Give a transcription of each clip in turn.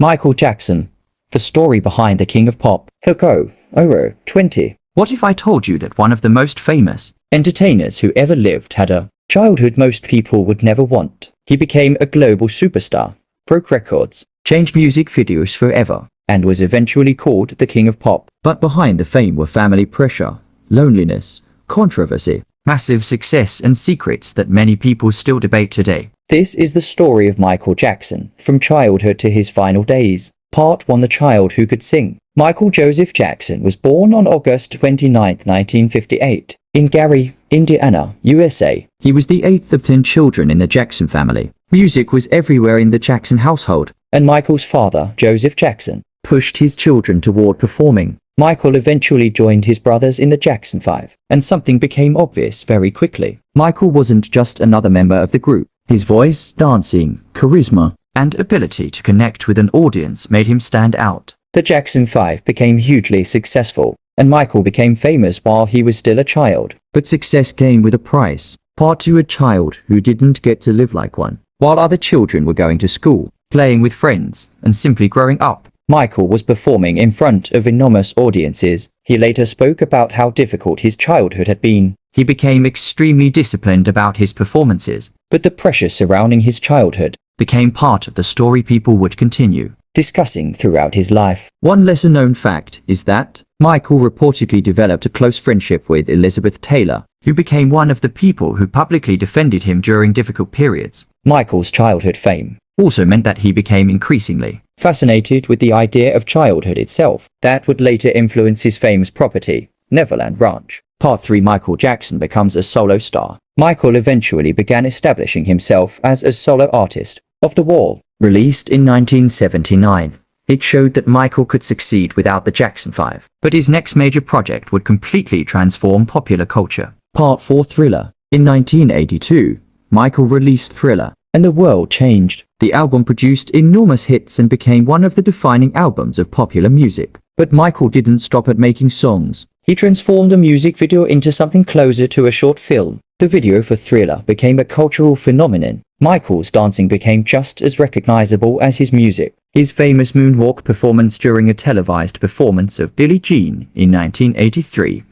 Micheal Jackson, the story behind the king of pop. Hoko, Oro, 20. What if I told you that one of the most famous entertainers who ever lived had a childhood most people would never want? He became a global superstar, broke records, changed music videos forever, and was eventually called the king of pop. But behind the fame were family pressure, loneliness, controversy, massive success, and secrets that many people still debate today. This is the story of Micheal Jackson, from childhood to his final days. Part 1: The Child Who Could Sing. Michael Joseph Jackson was born on August 29, 1958, in Gary, Indiana, USA. He was the 8th of 10 children in the Jackson family. Music was everywhere in the Jackson household, and Michael's father, Joseph Jackson, pushed his children toward performing. Michael eventually joined his brothers in the Jackson 5, and something became obvious very quickly. Michael wasn't just another member of the group. His voice, dancing, charisma, and ability to connect with an audience made him stand out. The Jackson 5 became hugely successful, and Michael became famous while he was still a child. But success came with a price. Part 2: A child who didn't get to live like one. While other children were going to school, playing with friends, and simply growing up, Michael was performing in front of enormous audiences. He later spoke about how difficult his childhood had been. He became extremely disciplined about his performances, but the pressure surrounding his childhood became part of the story people would continue discussing throughout his life. One lesser-known fact is that Michael reportedly developed a close friendship with Elizabeth Taylor, who became one of the people who publicly defended him during difficult periods. Michael's childhood fame also meant that he became increasingly fascinated with the idea of childhood itself. That would later influence his famous property, Neverland Ranch. Part 3: Micheal Jackson becomes a solo star. Michael eventually began establishing himself as a solo artist. Off the Wall, released in 1979. It showed that Michael could succeed without the Jackson 5. But his next major project would completely transform popular culture. Part 4: Thriller. In 1982, Michael released Thriller, and the world changed. The album produced enormous hits and became one of the defining albums of popular music. But Michael didn't stop at making songs. He transformed a music video into something closer to a short film. The video for Thriller became a cultural phenomenon. Michael's dancing became just as recognizable as his music. His famous moonwalk performance during a televised performance of Billie Jean in 1983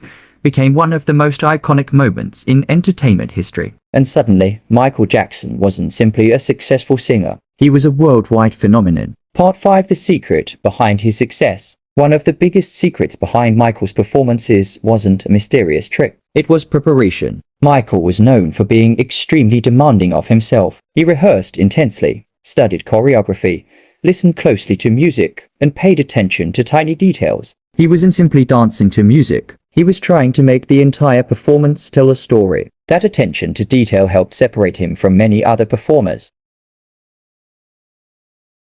became one of the most iconic moments in entertainment history. And suddenly, Micheal Jackson wasn't simply a successful singer. He was a worldwide phenomenon. Part 5: The Secret Behind His Success. One of the biggest secrets behind Michael's performances wasn't a mysterious trick. It was preparation. Michael was known for being extremely demanding of himself. He rehearsed intensely, studied choreography, listened closely to music, and paid attention to tiny details. He wasn't simply dancing to music. He was trying to make the entire performance tell a story. That attention to detail helped separate him from many other performers.